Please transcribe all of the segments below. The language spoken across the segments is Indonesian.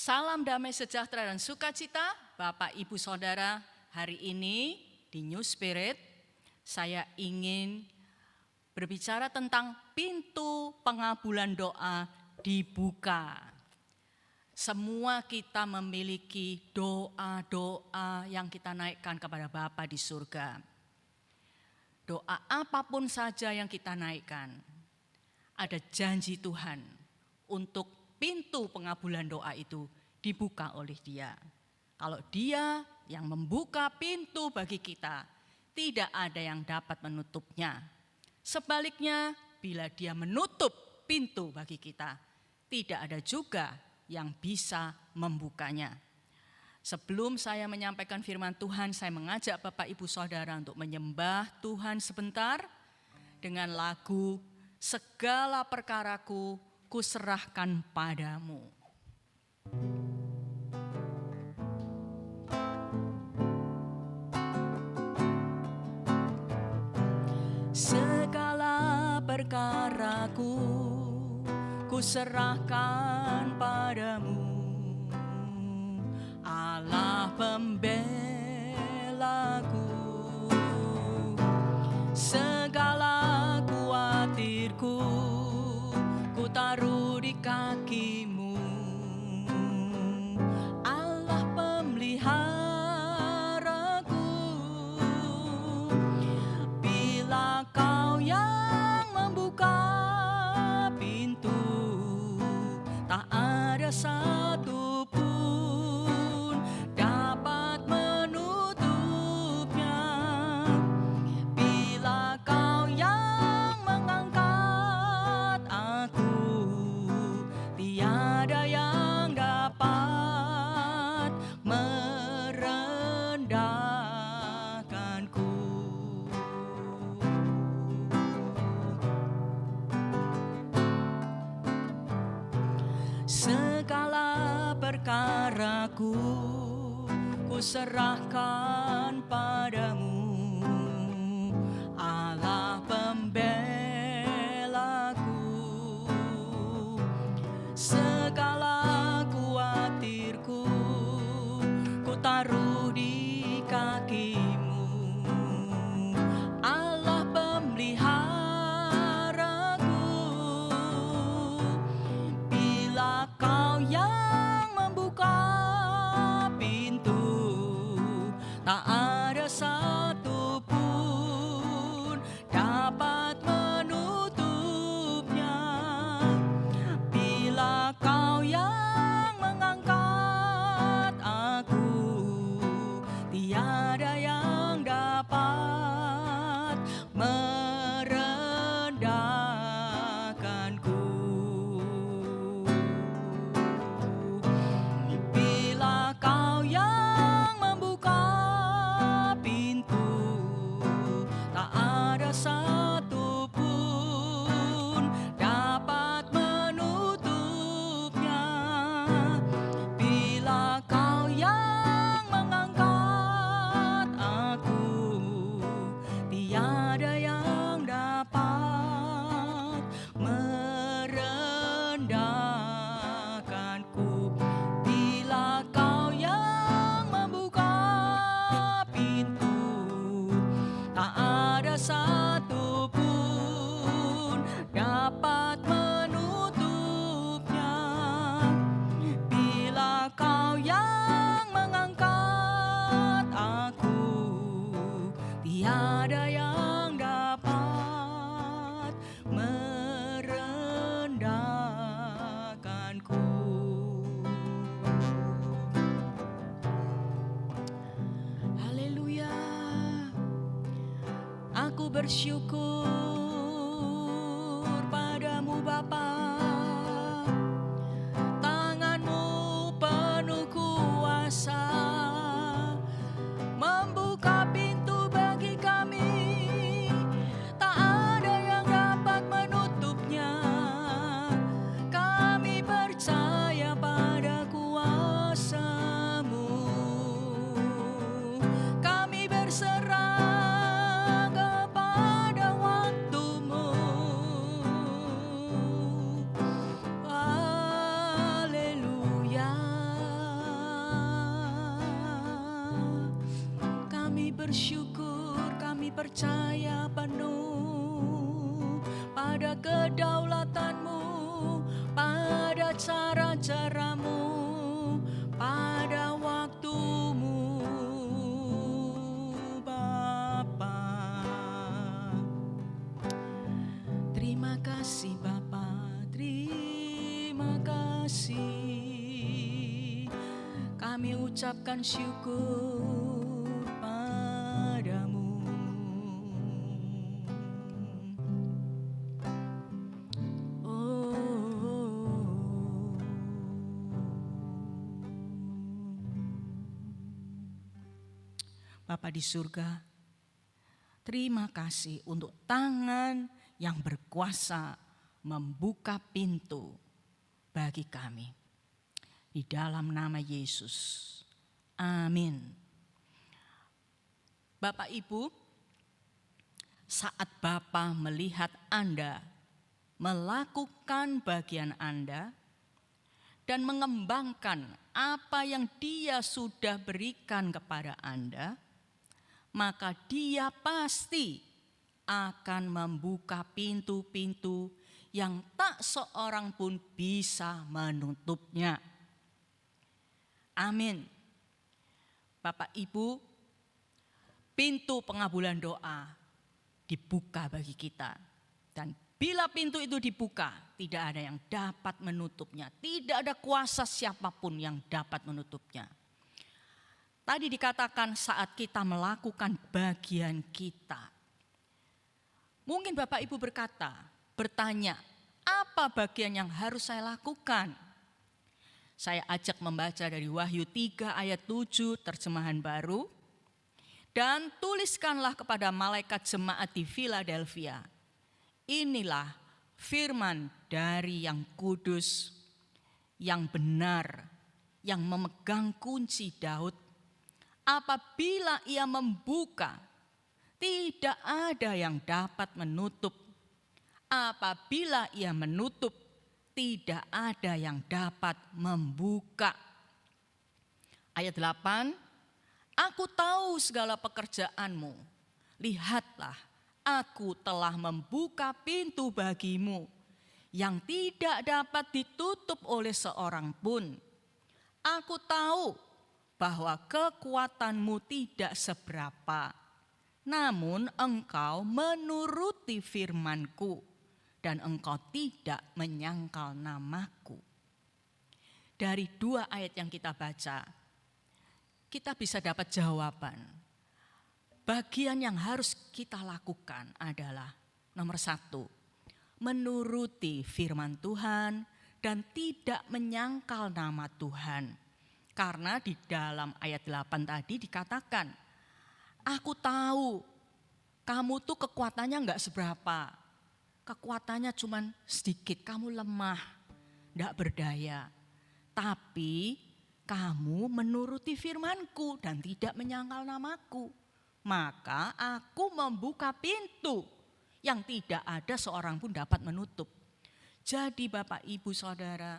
Salam damai sejahtera dan sukacita, Bapak Ibu Saudara. Hari ini di New Spirit, saya ingin berbicara tentang pintu pengabulan doa dibuka. Semua kita memiliki doa-doa yang kita naikkan kepada Bapa di surga. Doa apapun saja yang kita naikkan, ada janji Tuhan untuk pintu pengabulan doa itu dibuka oleh Dia. Kalau Dia yang membuka pintu bagi kita, tidak ada yang dapat menutupnya. Sebaliknya, bila Dia menutup pintu bagi kita, tidak ada juga yang bisa membukanya. Sebelum saya menyampaikan firman Tuhan, saya mengajak Bapak Ibu Saudara untuk menyembah Tuhan sebentar dengan lagu "Segala Perkaraku Kuserahkan Padamu". Segala perkaraku kuserahkan padamu, Allah pembelaku. Segala kuatirku ku taruh di kakimu, Allah pemeliharaku. Bila Kau yang membuka pintu, tak ada satu pun dapat menutupnya. Bila Kau yang mengangkat aku, tiada yang dapat merendahkanku. Segala perkaraku kuserahkan padamu, Allah pembelaku. Segala kuatirku ku taruh di kakimu, Allah pemeliharaku. Bila Kau yang membuka pintu, tak ada satu pun dapat menutupnya. Bila Kau yang mengangkat aku, tiada yang dapat merendahkanku. Bila Kau yang membuka pintu, tak ada satu pun dapat menutupnya. Bila Kau yang mengangkat aku, tiada yang dapat merendahkanku. Bila Kau yang membuka pintu, tak ada satu pun dapat menutupnya. Bila Kau yang mengangkat aku, tiada yang dapat merendahkanku. Haleluya. Aku bersyukur padamu Bapa. Tangan-Mu penuh kuasa, membuka pintu bagi kami. Tak ada yang dapat menutupnya. Kami percaya pada kuasa-Mu. Kami berserah kepada waktu-Mu. bersyukur, kami percaya penuh pada kedaulatan-Mu, pada cara-cara-Mu, pada waktu-Mu, Bapa. Terima kasih Bapa, terima kasih. Kami ucapkan syukur padamu. Bapa di surga, terima kasih untuk tangan yang berkuasa membuka pintu bagi kami. Di dalam nama Yesus, amin. Bapak Ibu, saat Bapa melihat Anda melakukan bagian Anda dan mengembangkan apa yang Dia sudah berikan kepada Anda, maka Dia pasti akan membuka pintu-pintu yang tak seorang pun bisa menutupnya. Amin. Bapak Ibu, pintu pengabulan doa dibuka bagi kita. Dan bila pintu itu dibuka, tidak ada yang dapat menutupnya. Tidak ada kuasa siapapun yang dapat menutupnya. Tadi dikatakan saat kita melakukan bagian kita. Mungkin Bapak Ibu bertanya, apa bagian yang harus saya lakukan? Saya ajak membaca dari Wahyu 3 ayat 7 terjemahan baru. Dan tuliskanlah kepada malaikat jemaat di Philadelphia. Inilah firman dari yang kudus, yang benar, yang memegang kunci Daud. Apabila ia membuka, tidak ada yang dapat menutup. Apabila ia menutup, tidak ada yang dapat membuka. Ayat 8, aku tahu segala pekerjaanmu. Lihatlah, aku telah membuka pintu bagimu yang tidak dapat ditutup oleh seorang pun. Aku tahu bahwa kekuatanmu tidak seberapa, namun engkau menuruti firman-Ku dan engkau tidak menyangkal namaku. Dari 2 ayat yang kita baca, kita bisa dapat jawaban. Bagian yang harus kita lakukan adalah nomor 1, menuruti firman Tuhan dan tidak menyangkal nama Tuhan. Karena di dalam ayat 8 tadi dikatakan, aku tahu kamu tuh kekuatannya enggak seberapa. Kekuatannya cuma sedikit, kamu lemah, enggak berdaya. Tapi kamu menuruti firman-Ku dan tidak menyangkal namaku. Maka aku membuka pintu yang tidak ada seorang pun dapat menutup. Jadi Bapak Ibu Saudara,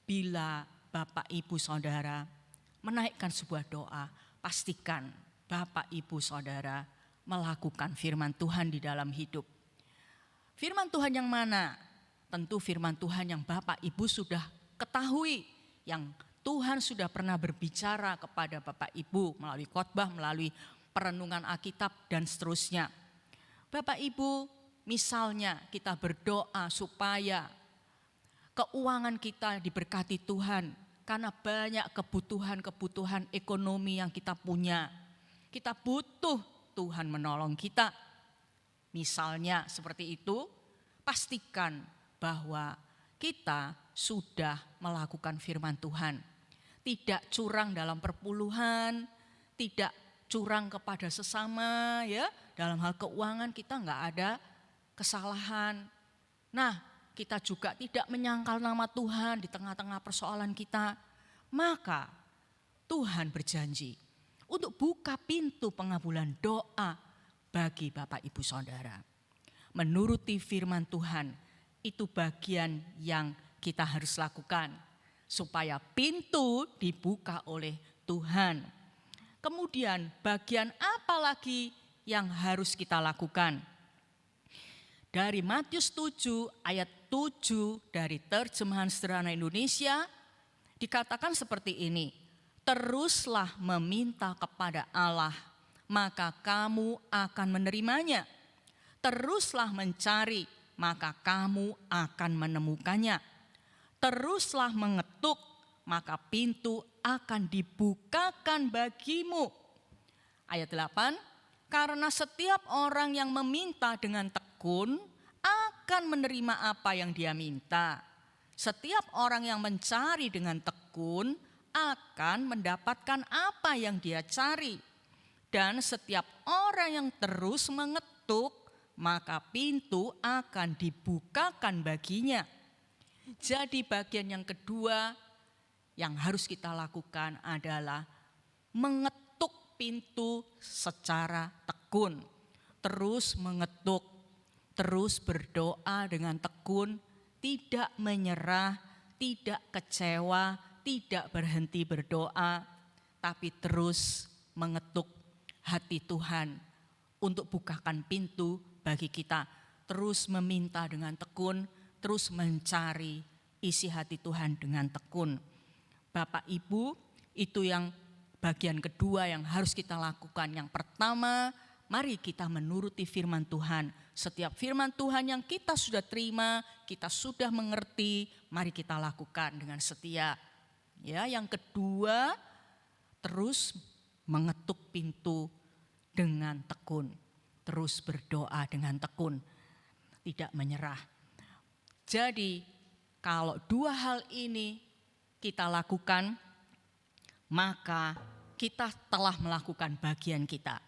bila Bapak Ibu Saudara menaikkan sebuah doa, pastikan Bapak Ibu Saudara melakukan firman Tuhan di dalam hidup. Firman Tuhan yang mana? Tentu firman Tuhan yang Bapak Ibu sudah ketahui, yang Tuhan sudah pernah berbicara kepada Bapak Ibu melalui khotbah, melalui perenungan Alkitab dan seterusnya. Bapak Ibu, misalnya kita berdoa supaya keuangan kita diberkati Tuhan karena banyak kebutuhan-kebutuhan ekonomi yang kita punya. Kita butuh Tuhan menolong kita. Misalnya seperti itu, pastikan bahwa kita sudah melakukan firman Tuhan. Tidak curang dalam perpuluhan, tidak curang kepada sesama, ya. Dalam hal keuangan kita enggak ada kesalahan. Nah, kita juga tidak menyangkal nama Tuhan di tengah-tengah persoalan kita. Maka Tuhan berjanji untuk buka pintu pengabulan doa bagi Bapak Ibu Saudara. Menuruti firman Tuhan itu bagian yang kita harus lakukan supaya pintu dibuka oleh Tuhan. Kemudian bagian apa lagi yang harus kita lakukan? Dari Matius 7 ayat 7 dari Terjemahan Sederhana Indonesia dikatakan seperti ini. Teruslah meminta kepada Allah, maka kamu akan menerimanya. Teruslah mencari, maka kamu akan menemukannya. Teruslah mengetuk, maka pintu akan dibukakan bagimu. Ayat 8, karena setiap orang yang meminta dengan tekun akan menerima apa yang dia minta. Setiap orang yang mencari dengan tekun akan mendapatkan apa yang dia cari. Dan setiap orang yang terus mengetuk, maka pintu akan dibukakan baginya. Jadi bagian yang kedua yang harus kita lakukan adalah mengetuk pintu secara tekun. Terus mengetuk, terus berdoa dengan tekun, tidak menyerah, tidak kecewa, tidak berhenti berdoa, tapi terus mengetuk hati Tuhan untuk bukakan pintu bagi kita. Terus meminta dengan tekun, terus mencari isi hati Tuhan dengan tekun. Bapak Ibu, itu yang bagian kedua yang harus kita lakukan. Yang pertama, mari kita menuruti firman Tuhan. Setiap firman Tuhan yang kita sudah terima, kita sudah mengerti, mari kita lakukan dengan setia. Ya, yang kedua, terus mengetuk pintu dengan tekun. Terus berdoa dengan tekun, tidak menyerah. Jadi, kalau dua hal ini kita lakukan, maka kita telah melakukan bagian kita.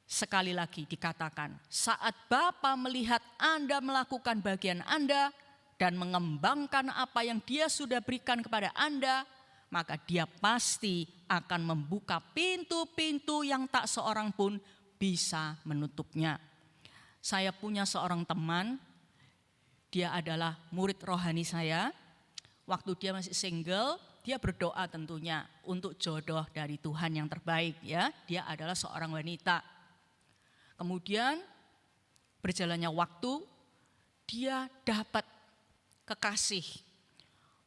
Sekali lagi dikatakan, saat Bapa melihat Anda melakukan bagian Anda dan mengembangkan apa yang Dia sudah berikan kepada Anda, maka Dia pasti akan membuka pintu-pintu yang tak seorang pun bisa menutupnya. Saya punya seorang teman, dia adalah murid rohani saya. Waktu dia masih single, dia berdoa tentunya untuk jodoh dari Tuhan yang terbaik, ya. Dia adalah seorang wanita. Kemudian berjalannya waktu, dia dapat kekasih.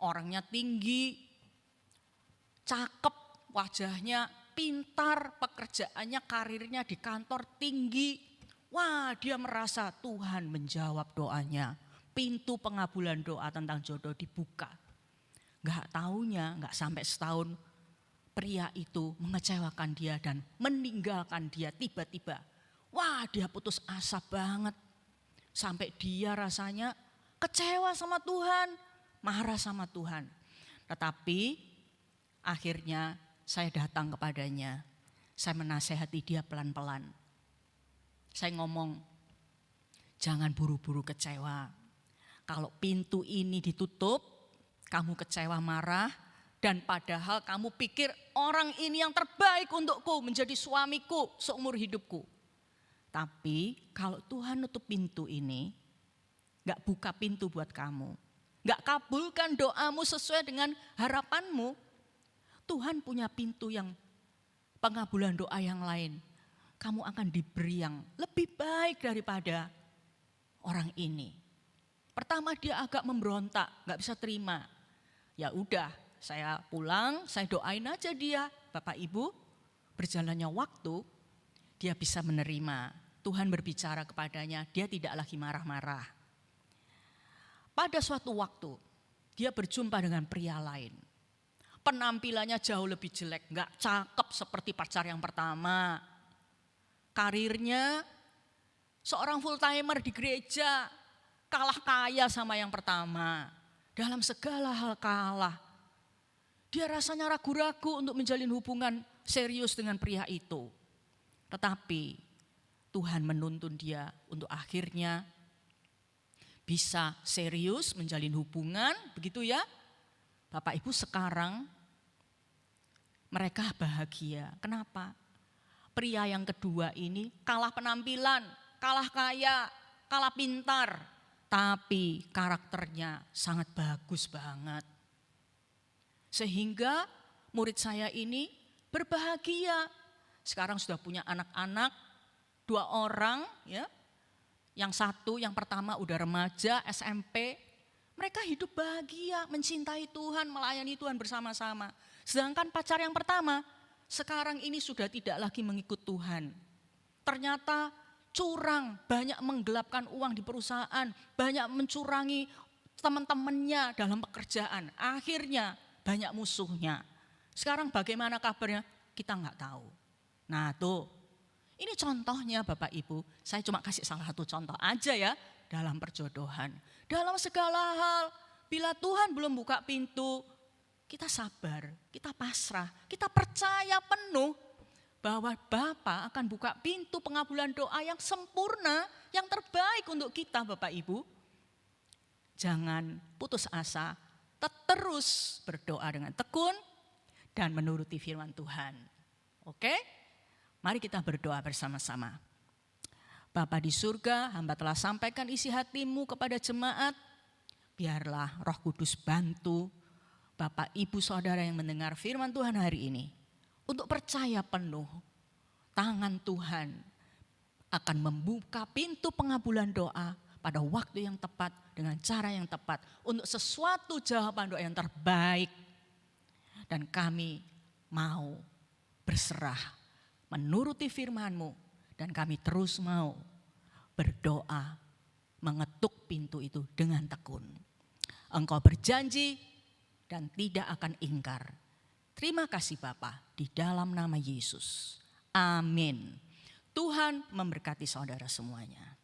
Orangnya tinggi, cakep, wajahnya pintar, pekerjaannya, karirnya di kantor tinggi. Wah, dia merasa Tuhan menjawab doanya. Pintu pengabulan doa tentang jodoh dibuka. Gak taunya, gak sampai setahun, pria itu mengecewakan dia dan meninggalkan dia tiba-tiba. Wah, dia putus asa banget. Sampai dia rasanya kecewa sama Tuhan, marah sama Tuhan. Tetapi akhirnya saya datang kepadanya. Saya menasehati dia pelan-pelan. Saya ngomong, jangan buru-buru kecewa. Kalau pintu ini ditutup, kamu kecewa marah, dan padahal kamu pikir orang ini yang terbaik untukku, menjadi suamiku seumur hidupku. Tapi kalau Tuhan nutup pintu ini, gak buka pintu buat kamu, gak kabulkan doamu sesuai dengan harapanmu, Tuhan punya pintu yang pengabulan doa yang lain. Kamu akan diberi yang lebih baik daripada orang ini. Pertama dia agak memberontak, gak bisa terima. Ya udah, saya pulang, saya doain aja dia. Bapak Ibu, berjalannya waktu, dia bisa menerima. Tuhan berbicara kepadanya, dia tidak lagi marah-marah. Pada suatu waktu, dia berjumpa dengan pria lain. Penampilannya jauh lebih jelek, gak cakep seperti pacar yang pertama. Karirnya seorang full timer di gereja, kalah kaya sama yang pertama. Dalam segala hal kalah. Dia rasanya ragu-ragu untuk menjalin hubungan serius dengan pria itu. Tetapi Tuhan menuntun dia untuk akhirnya bisa serius menjalin hubungan, begitu ya. Bapak Ibu, sekarang mereka bahagia. Kenapa? Pria yang kedua ini kalah penampilan, kalah kaya, kalah pintar, tapi karakternya sangat bagus banget. Sehingga murid saya ini berbahagia. Sekarang sudah punya anak-anak 2 orang ya. Yang pertama udah remaja, SMP. Mereka hidup bahagia, mencintai Tuhan, melayani Tuhan bersama-sama. Sedangkan pacar yang pertama sekarang ini sudah tidak lagi mengikut Tuhan. Ternyata curang, banyak menggelapkan uang di perusahaan, banyak mencurangi teman-temannya dalam pekerjaan. Akhirnya banyak musuhnya. Sekarang bagaimana kabarnya? Kita nggak tahu. Nah tuh, ini contohnya Bapak Ibu. Saya cuma kasih salah satu contoh aja ya dalam perjodohan. Dalam segala hal, bila Tuhan belum buka pintu, kita sabar, kita pasrah, kita percaya penuh bahwa Bapa akan buka pintu pengabulan doa yang sempurna, yang terbaik untuk kita Bapak Ibu. Jangan putus asa, terus berdoa dengan tekun dan menuruti firman Tuhan. Oke? Mari kita berdoa bersama-sama. Bapa di surga, hamba telah sampaikan isi hatimu kepada jemaat. Biarlah Roh Kudus bantu Bapak Ibu Saudara yang mendengar firman Tuhan hari ini. Untuk percaya penuh, tangan Tuhan akan membuka pintu pengabulan doa pada waktu yang tepat, dengan cara yang tepat, untuk sesuatu jawaban doa yang terbaik. Dan kami mau berserah, menuruti firman-Mu, dan kami terus mau berdoa, mengetuk pintu itu dengan tekun. Engkau berjanji dan tidak akan ingkar. Terima kasih Bapa, di dalam nama Yesus. Amin. Tuhan memberkati saudara semuanya.